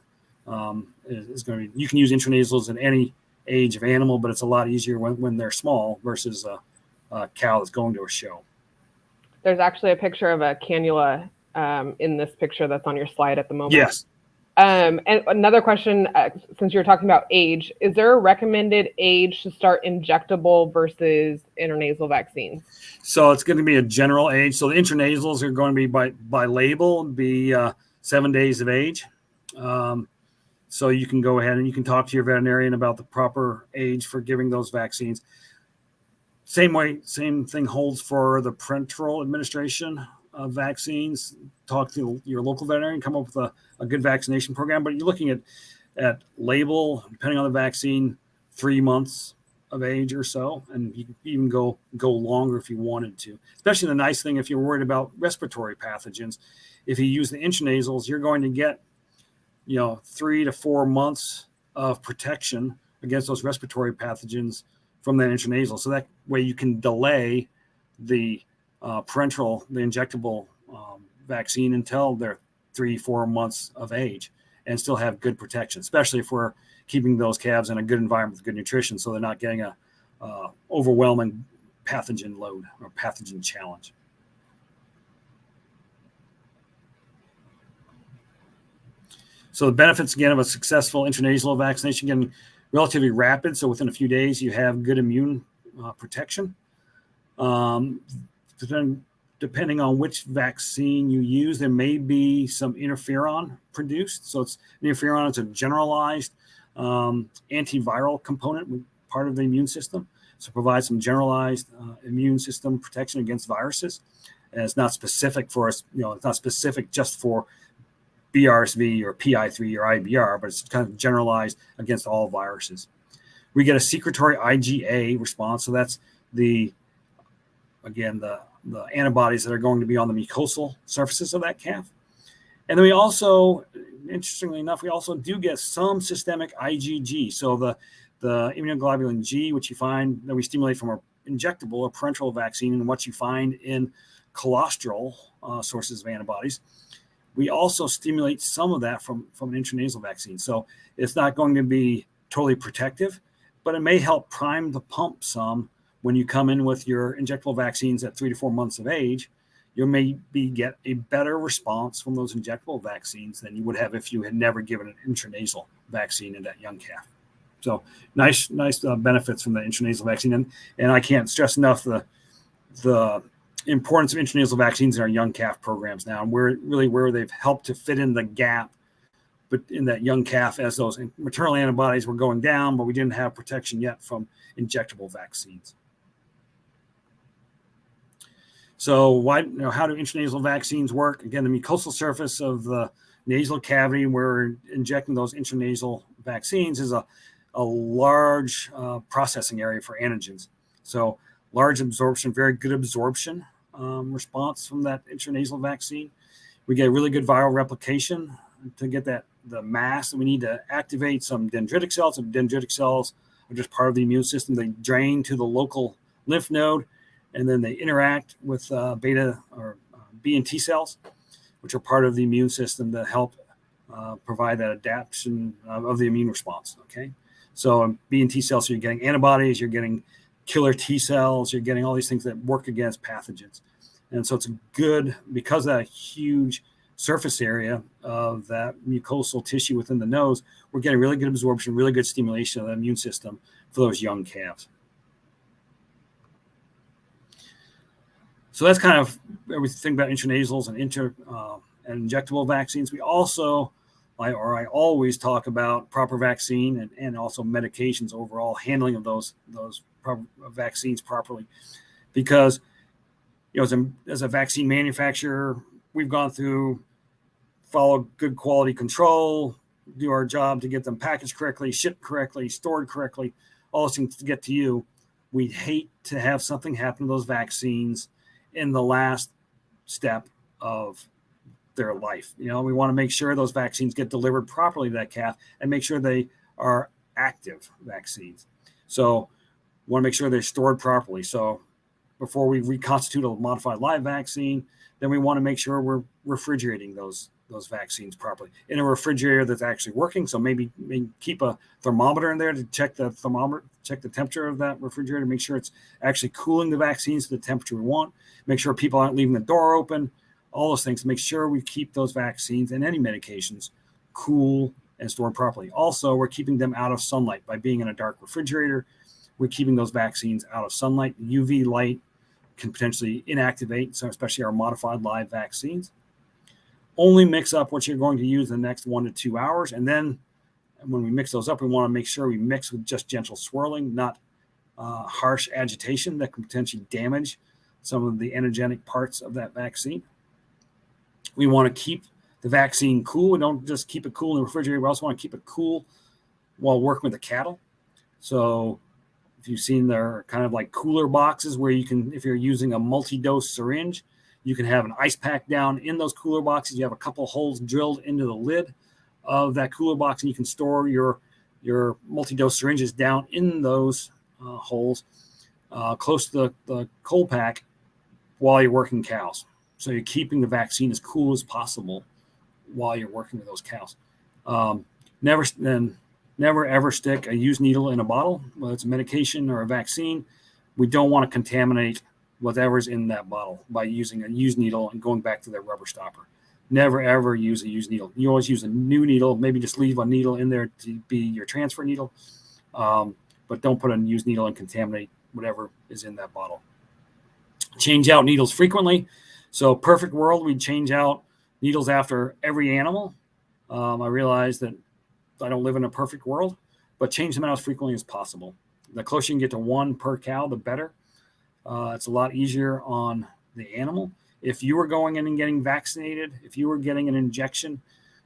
is going to be. You can use intranasals in any age of animal, but it's a lot easier when they're small versus a cow that's going to a show. There's actually a picture of a cannula in this picture that's on your slide at the moment. Yes. And another question, since you're talking about age, is there a recommended age to start injectable versus intranasal vaccines? So it's going to be a general age. So the intranasals are going to be by label, be 7 days of age. So you can go ahead and you can talk to your veterinarian about the proper age for giving those vaccines. Same thing holds for the parenteral administration of vaccines. Talk to your local veterinarian, come up with a good vaccination program. But you're looking at label, depending on the vaccine, 3 months of age or so, and you can even go longer if you wanted to. Especially the nice thing if you're worried about respiratory pathogens, if you use the intranasals, you're going to get 3 to 4 months of protection against those respiratory pathogens from that intranasal. So that way you can delay the parenteral, the injectable vaccine until they're 3-4 months of age and still have good protection, especially if we're keeping those calves in a good environment with good nutrition so they're not getting a overwhelming pathogen load or pathogen challenge. So the benefits, again, of a successful intranasal vaccination, again, relatively rapid. So within a few days, you have good immune protection. Depending on which vaccine you use, there may be some interferon produced. So interferon is a generalized antiviral component, part of the immune system. So it provides some generalized immune system protection against viruses. And it's not specific for us, it's not specific just for BRSV or PI3 or IBR, but it's kind of generalized against all viruses. We get a secretory IgA response. So that's the antibodies that are going to be on the mucosal surfaces of that calf. And then we also, interestingly enough, we also do get some systemic IgG. So the immunoglobulin G, which you find that we stimulate from our injectable or parenteral vaccine, and what you find in colostral sources of antibodies, we also stimulate some of that from an intranasal vaccine. So it's not going to be totally protective, but it may help prime the pump some when you come in with your injectable vaccines at 3 to 4 months of age. You may get a better response from those injectable vaccines than you would have if you had never given an intranasal vaccine in that young calf. So nice benefits from the intranasal vaccine. And I can't stress enough the importance of intranasal vaccines in our young calf programs now, and where they've helped to fit in the gap, but in that young calf as those maternal antibodies were going down, but we didn't have protection yet from injectable vaccines. So how do intranasal vaccines work? Again, the mucosal surface of the nasal cavity where we're injecting those intranasal vaccines is a large processing area for antigens. So large absorption, very good absorption response from that intranasal vaccine. We get really good viral replication to get the mass that we need to activate some dendritic cells. And dendritic cells are just part of the immune system. They drain to the local lymph node, and then they interact with beta or B and T cells, which are part of the immune system that help provide that adaptation of the immune response. Okay, so B and T cells, so you're getting antibodies, you're getting killer T cells, you're getting all these things that work against pathogens. And so it's good, because of that huge surface area of that mucosal tissue within the nose, we're getting really good absorption, really good stimulation of the immune system for those young calves. So that's kind of everything about intranasals and and injectable vaccines. We also, I always talk about proper vaccine and also medications overall, handling of those vaccines properly, because as a vaccine manufacturer, we've gone through, follow good quality control, do our job to get them packaged correctly, shipped correctly, stored correctly, all those things to get to you. We'd hate to have something happen to those vaccines in the last step of their life. We want to make sure those vaccines get delivered properly to that calf and make sure they are active vaccines. So we want to make sure they're stored properly. So before we reconstitute a modified live vaccine, then we want to make sure we're refrigerating those vaccines properly in a refrigerator that's actually working. So maybe keep a thermometer in there to check the temperature of that refrigerator, make sure it's actually cooling the vaccines to the temperature we want, make sure people aren't leaving the door open, all those things, make sure we keep those vaccines and any medications cool and stored properly. Also, we're keeping them out of sunlight by being in a dark refrigerator. We're keeping those vaccines out of sunlight. UV light can potentially inactivate, so especially our modified live vaccines. Only mix up what you're going to use the next 1 to 2 hours. And then when we mix those up, we want to make sure we mix with just gentle swirling, not harsh agitation that can potentially damage some of the energetic parts of that vaccine. We want to keep the vaccine cool. We don't just keep it cool in the refrigerator. We also want to keep it cool while working with the cattle. So if you've seen, there kind of like cooler boxes where you can, if you're using a multi-dose syringe, you can have an ice pack down in those cooler boxes. You have a couple holes drilled into the lid of that cooler box, and you can store your multi-dose syringes down in those holes close to the cold pack while you're working cows. So you're keeping the vaccine as cool as possible while you're working with those cows. Never ever stick a used needle in a bottle, whether it's a medication or a vaccine. We don't want to contaminate whatever's in that bottle by using a used needle and going back to that rubber stopper. Never ever use a used needle. You always use a new needle. Maybe just leave a needle in there to be your transfer needle, but don't put a used needle and contaminate whatever is in that bottle. Change out needles frequently. So perfect world, we'd change out needles after every animal. I realize that I don't live in a perfect world, but change them out as frequently as possible. The closer you can get to one per cow, the better. It's a lot easier on the animal. If you were going in and getting vaccinated, if you were getting an injection,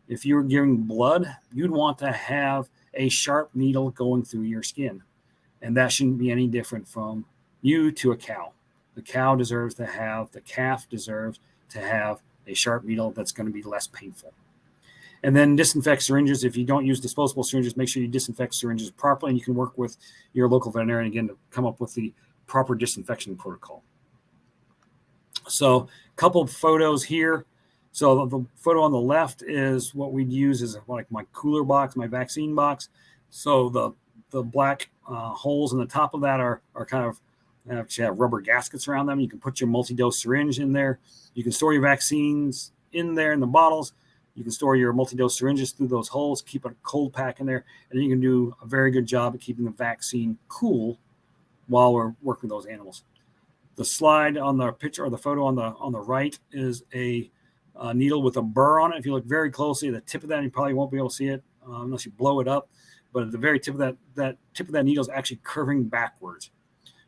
if you were giving blood, you'd want to have a sharp needle going through your skin. And that shouldn't be any different from you to a cow. The cow deserves to have, the calf deserves to have a sharp needle that's going to be less painful. And then disinfect syringes. If you don't use disposable syringes, make sure you disinfect syringes properly, and you can work with your local veterinarian again to come up with the proper disinfection protocol. So a couple of photos here. So the photo on the left is what we'd use as like my cooler box, my vaccine box. So the black holes in the top of that are kind of actually have rubber gaskets around them. You can put your multi-dose syringe in there. You can store your vaccines in there in the bottles. You can store your multi-dose syringes through those holes, keep a cold pack in there, and then you can do a very good job at keeping the vaccine cool while we're working with those animals. The slide on the picture or the photo on the right is a needle with a burr on it. If you look very closely at the tip of that, you probably won't be able to see it unless you blow it up. But at the very tip of that tip of that needle is actually curving backwards.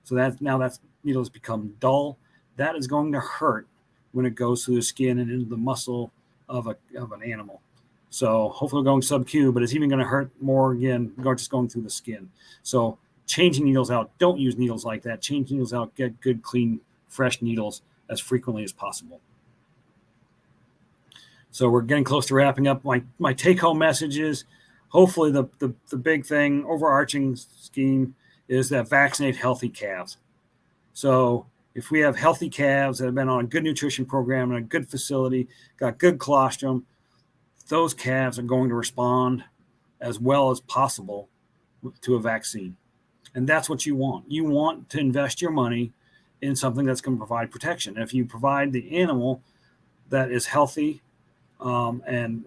So that needle has become dull. That is going to hurt when it goes through the skin and into the muscle of an animal. So hopefully going sub-Q, but it's even going to hurt more again, just going through the skin. So changing needles out, don't use needles like that. Change needles out, get good, clean, fresh needles as frequently as possible. So we're getting close to wrapping up. My take-home message is hopefully the big thing, overarching scheme, is that vaccinate healthy calves. So if we have healthy calves that have been on a good nutrition program and a good facility, got good colostrum, those calves are going to respond as well as possible to a vaccine. And that's what you want. You want to invest your money in something that's going to provide protection. And if you provide the animal that is healthy and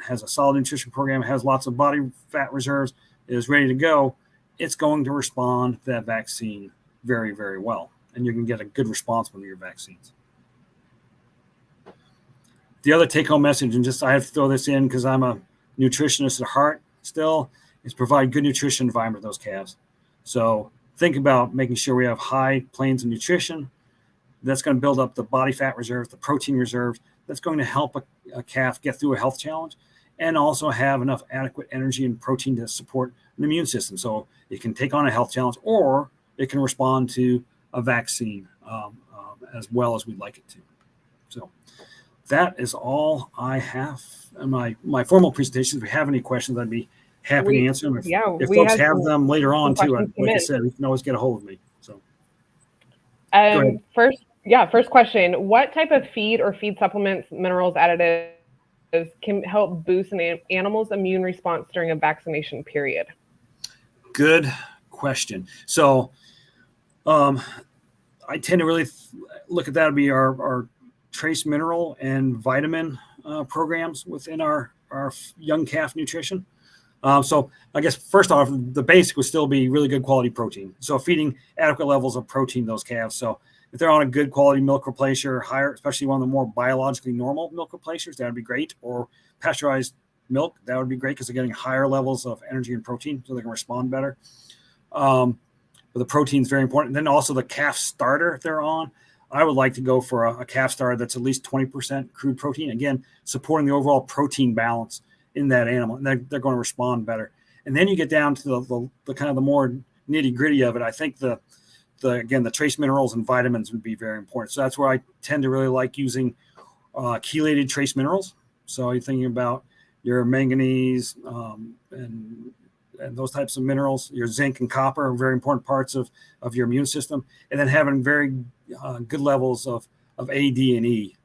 has a solid nutrition program, has lots of body fat reserves, is ready to go, it's going to respond to that vaccine very, very well. And you can get a good response with your vaccines. The other take-home message, and just I have to throw this in because I'm a nutritionist at heart still, is provide good nutrition environment for those calves. So think about making sure we have high planes of nutrition. That's going to build up the body fat reserves, the protein reserves. That's going to help a calf get through a health challenge and also have enough adequate energy and protein to support an immune system. So it can take on a health challenge or it can respond to a vaccine as well as we'd like it to. So that is all I have in my formal presentation. If we have any questions, I'd be happy to answer them. If folks have them later on too, like I said, you can always get a hold of me. So Go ahead. First question. What type of feed or feed supplements, minerals, additives can help boost an animal's immune response during a vaccination period? Good question. So I tend to really look at that would be our trace mineral and vitamin programs within our young calf nutrition. So I guess first off, the basic would still be really good quality protein. So feeding adequate levels of protein to those calves. So if they're on a good quality milk replacer, higher, especially one of the more biologically normal milk replacers, that would be great. Or pasteurized milk, that would be great because they're getting higher levels of energy and protein, so they can respond better. But the protein is very important. And then also the calf starter, if they're on, I would like to go for a calf starter that's at least 20% crude protein. Again, supporting the overall protein balance in that animal, and they're going to respond better. And then you get down to the kind of the more nitty gritty of it. I think the trace minerals and vitamins would be very important. So that's where I tend to really like using chelated trace minerals. So you're thinking about your manganese and those types of minerals. Your zinc and copper are very important parts of your immune system. And then having very good levels of A, D, and E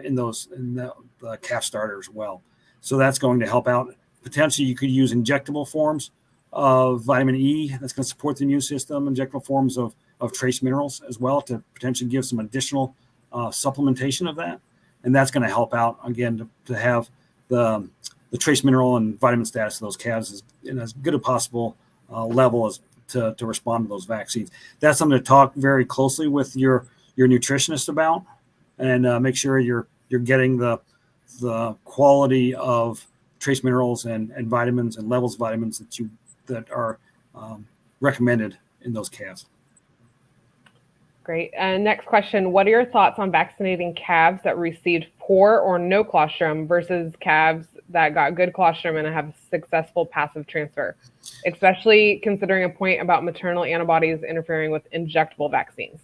in the calf starter as well. So that's going to help out. Potentially, you could use injectable forms of vitamin E. That's going to support the immune system. Injectable forms of trace minerals as well to potentially give some additional supplementation of that. And that's going to help out, again, to have the trace mineral and vitamin status of those calves in as good a possible level as to respond to those vaccines. That's something to talk very closely with your nutritionist about, and make sure you're getting the quality of trace minerals and vitamins and levels of vitamins that are recommended in those calves. Great. And next question, what are your thoughts on vaccinating calves that received poor or no colostrum versus calves that got good colostrum and have successful passive transfer, especially considering a point about maternal antibodies interfering with injectable vaccines?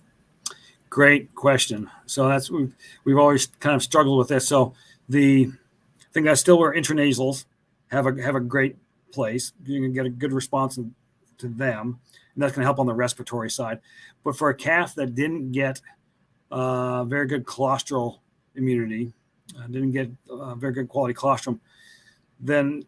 Great question. So that's we've always kind of struggled with this. So the thing that's still where intranasals have a great place. You can get a good response to them, and that's going to help on the respiratory side. But for a calf that didn't get very good colostral immunity, didn't get very good quality colostrum, then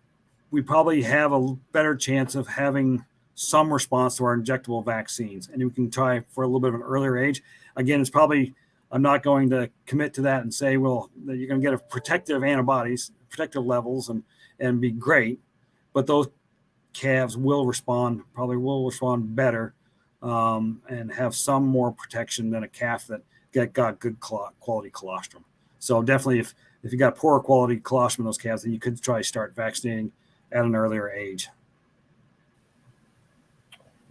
we probably have a better chance of having some response to our injectable vaccines. And we can try for a little bit of an earlier age. Again, it's probably, I'm not going to commit to that and say, well, that you're going to get a protective antibodies, protective levels and be great. But those calves probably will respond better and have some more protection than a calf that got good quality colostrum. So definitely if you got poor quality colostrum in those calves, then you could try to start vaccinating at an earlier age.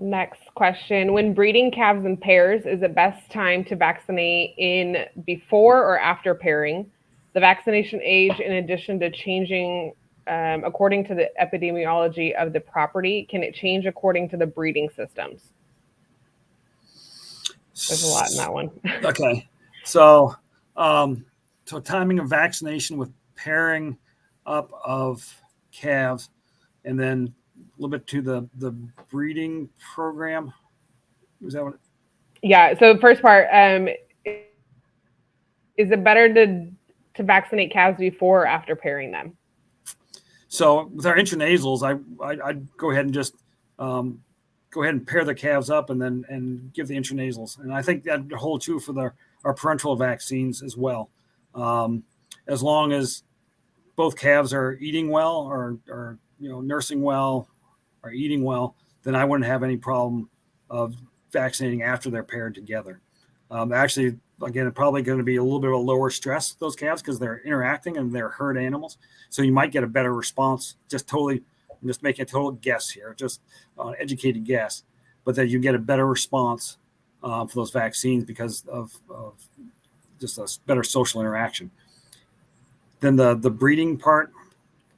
Next question. When breeding calves in pairs, is it best time to vaccinate in before or after pairing? The vaccination age, in addition to changing according to the epidemiology of the property, can it change according to the breeding systems? There's a lot in that one. Okay. So timing of vaccination with pairing up of calves, and then a little bit to the breeding program. Is that what? Yeah. So first part, is it better to vaccinate calves before or after pairing them? So with our intranasals, I'd go ahead and just go ahead and pair the calves up and give the intranasals. And I think that holds true for our parenteral vaccines as well. As long as both calves are eating well or nursing well or eating well, then I wouldn't have any problem of vaccinating after they're paired together. Actually, again, probably going to be a little bit of a lower stress those calves because they're interacting and they're herd animals. So you might get a better response. I'm just making a total guess here, just educated guess, but that you get a better response for those vaccines because of just a better social interaction. Then the breeding part,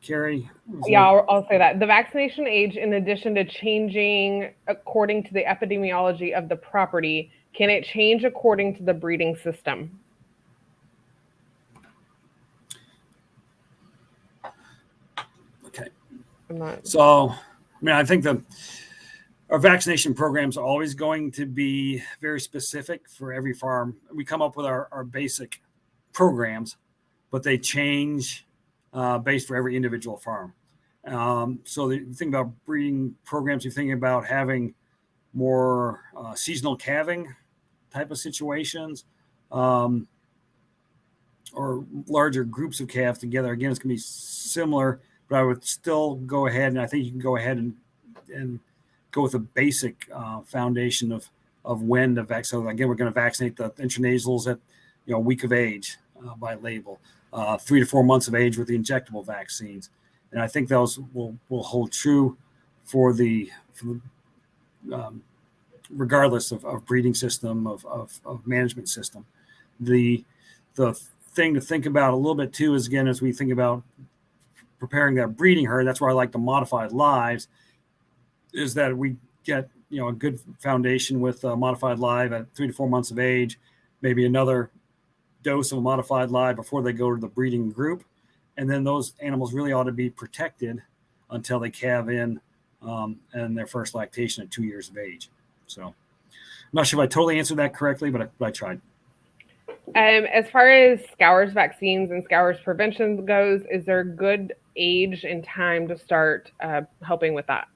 Carrie? Yeah, I'll say that. The vaccination age, in addition to changing according to the epidemiology of the property, can it change according to the breeding system? Okay. So, I think Our vaccination programs are always going to be very specific for every farm. We come up with our basic programs, but they change based for every individual farm. So the thing about breeding programs, you're thinking about having more seasonal calving type of situations, or larger groups of calves together. Again, it's going to be similar, but I would still go ahead, and I think you can go ahead and go with a basic foundation of when to vaccinate. So again, we're going to vaccinate the intranasals at a week of age by label, 3 to 4 months of age with the injectable vaccines, and I think those will hold true for the regardless of breeding system of management system. The thing to think about a little bit too is, again, as we think about preparing that breeding herd, that's where I like the modified lives, is that we get a good foundation with modified live at 3 to 4 months of age, maybe another dose of a modified live before they go to the breeding group, and then those animals really ought to be protected until they calve in and their first lactation at 2 years of age. So I'm not sure if I totally answered that correctly, but I tried. As far as scours vaccines and scours prevention goes, is there a good age and time to start helping with that?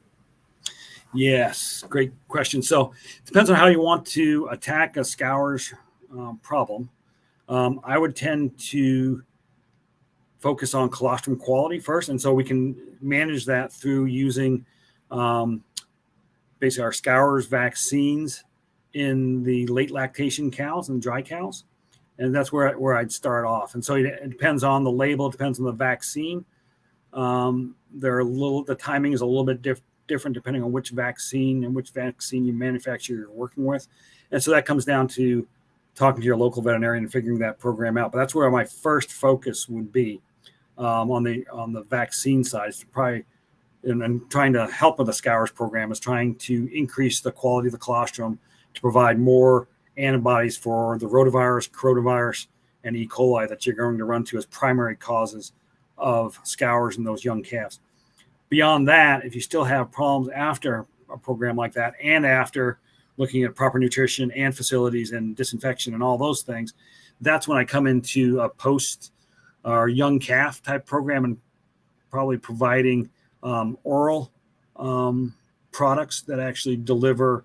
Yes, great question. So it depends on how you want to attack a scours problem. I would tend to focus on colostrum quality first, and so we can manage that through using basically our scours vaccines in the late lactation cows and dry cows, and that's where I'd start off. And so it depends on the label, it depends on the vaccine. The timing is a little bit different depending on which vaccine you manufacturer you're working with, and so that comes down to talking to your local veterinarian and figuring that program out. But that's where my first focus would be on the vaccine side. Is probably and trying to help with the scours program is trying to increase the quality of the colostrum to provide more antibodies for the rotavirus, coronavirus, and E. coli that you're going to run to as primary causes of scours in those young calves. Beyond that, if you still have problems after a program like that, and after looking at proper nutrition and facilities and disinfection and all those things, that's when I come into a post or young calf type program, and probably providing oral products that actually deliver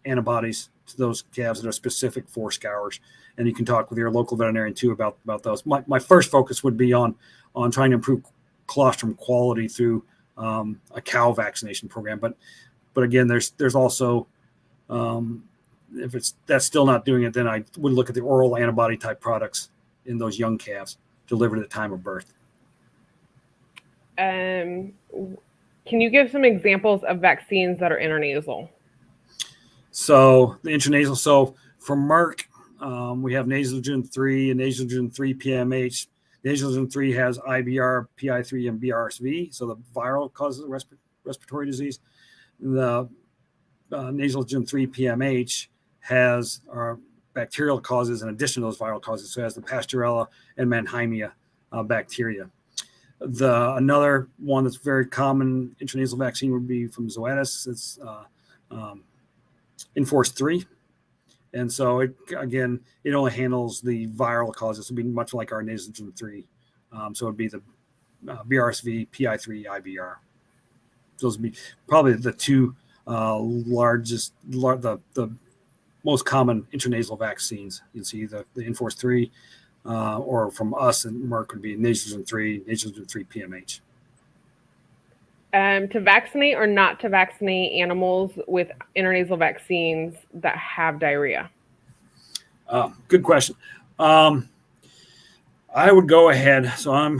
antibodies to those calves that are specific for scours. And you can talk with your local veterinarian too about those. My first focus would be on trying to improve colostrum quality through a cow vaccination program. But again, there's also if that's still not doing it, then I would look at the oral antibody type products in those young calves delivered at the time of birth. Can you give some examples of vaccines that are intranasal? So the intranasal, so for Merck, we have Nasogen 3 and Nasogen 3 PMH. Nasogen 3 has IBR, PI3, and BRSV, so the viral causes of respiratory disease. The Nasogen 3 PMH has bacterial causes in addition to those viral causes, so it has the Pasteurella and Mannheimia bacteria. Another one that's very common intranasal vaccine would be from Zoetis. It's Enforce 3. And so, it only handles the viral causes. It would be much like our Nasogen 3. So it would be the BRSV, PI3, IBR. Those would be probably the two largest, the most common intranasal vaccines. You can see the Enforce 3, or from us and Merck would be Nasogen 3, Nasogen 3 PMH. To vaccinate or not to vaccinate animals with intranasal vaccines that have diarrhea? Good question. I would go ahead. So I'm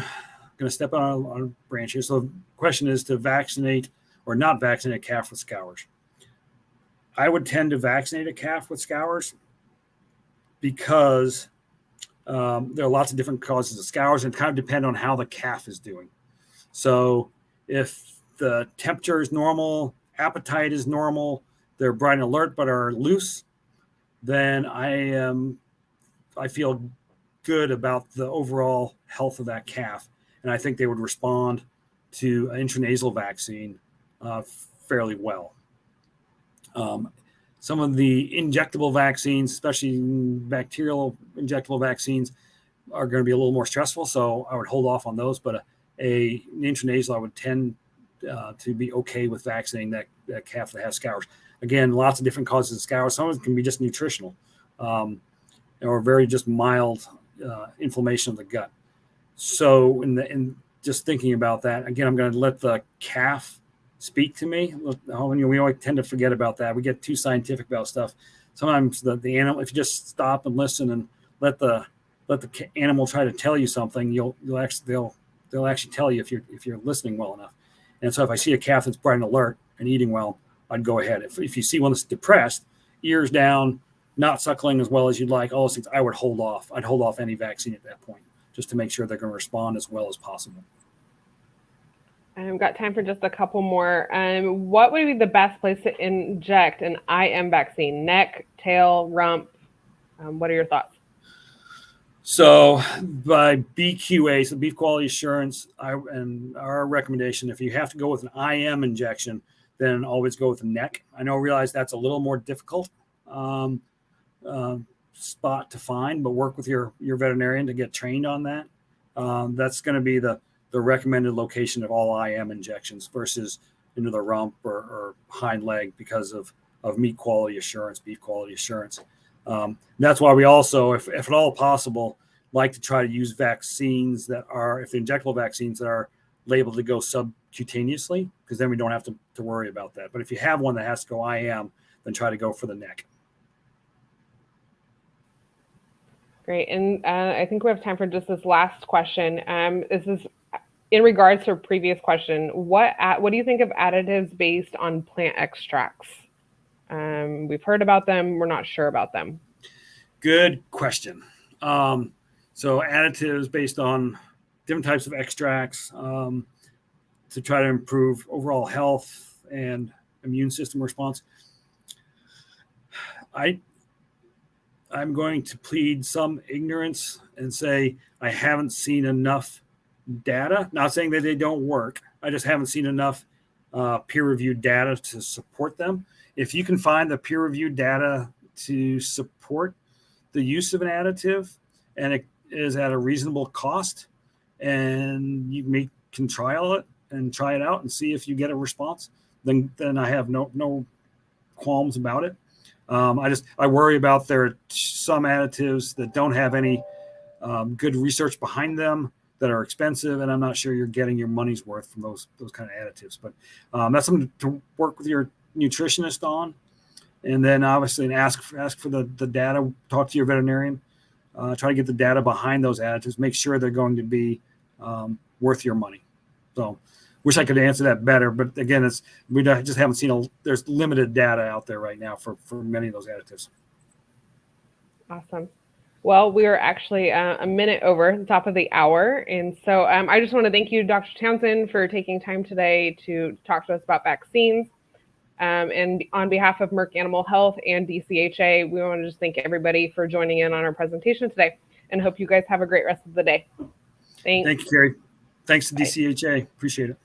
going to step on a branch here. So the question is to vaccinate or not vaccinate a calf with scours. I would tend to vaccinate a calf with scours because there are lots of different causes of scours, and it kind of depend on how the calf is doing. So if the temperature is normal, appetite is normal, they're bright and alert but are loose, then I feel good about the overall health of that calf, and I think they would respond to an intranasal vaccine fairly well. Some of the injectable vaccines, especially bacterial injectable vaccines, are going to be a little more stressful, so I would hold off on those. But an intranasal, I would tend to be okay with vaccinating that calf that has scours. Again, lots of different causes of scours. Some of it can be just nutritional, or very just mild inflammation of the gut. So, in just thinking about that, again, I'm going to let the calf speak to me. We always tend to forget about that. We get too scientific about stuff. Sometimes the animal, if you just stop and listen and let the animal try to tell you something, they'll actually tell you if you're listening well enough. And so if I see a calf that's bright and alert and eating well, I'd go ahead. If you see one that's depressed, ears down, not suckling as well as you'd like, all those things, I would hold off. I'd hold off any vaccine at that point, just to make sure they're going to respond as well as possible. I've got time for just a couple more. What would be the best place to inject an IM vaccine? Neck, tail, rump? What are your thoughts? So by BQA, so beef quality assurance, and our recommendation, if you have to go with an IM injection, then always go with the neck. I realize that's a little more difficult spot to find, but work with your veterinarian to get trained on that. That's going to be the recommended location of all IM injections versus into the rump or hind leg because of meat quality assurance, beef quality assurance. That's why we also, if at all possible, like to try to use vaccines that are, if the injectable vaccines that are labeled to go subcutaneously, because then we don't have to worry about that. But if you have one that has to go IM, then try to go for the neck. Great. And I think we have time for just this last question. This is in regards to a previous question. What do you think of additives based on plant extracts? We've heard about them. We're not sure about them. Good question. So additives based on different types of extracts to try to improve overall health and immune system response. I'm going to plead some ignorance and say I haven't seen enough data. Not saying that they don't work. I just haven't seen enough peer-reviewed data to support them. If you can find the peer-reviewed data to support the use of an additive and it is at a reasonable cost and you can trial it and try it out and see if you get a response, then I have no qualms about it. I worry about there are some additives that don't have any good research behind them that are expensive, and I'm not sure you're getting your money's worth from those kind of additives. But that's something to work with your nutritionist on, and then obviously ask for the data. Talk to your veterinarian. Try to get the data behind those additives. Make sure they're going to be worth your money. So, wish I could answer that better, but again, we just haven't seen there's limited data out there right now for many of those additives. Awesome. Well, we are actually a minute over the top of the hour. And so I just want to thank you, Dr. Townsend, for taking time today to talk to us about vaccines. And on behalf of Merck Animal Health and DCHA, we want to just thank everybody for joining in on our presentation today and hope you guys have a great rest of the day. Thanks. Thank you, Carrie. Thanks to DCHA. Appreciate it.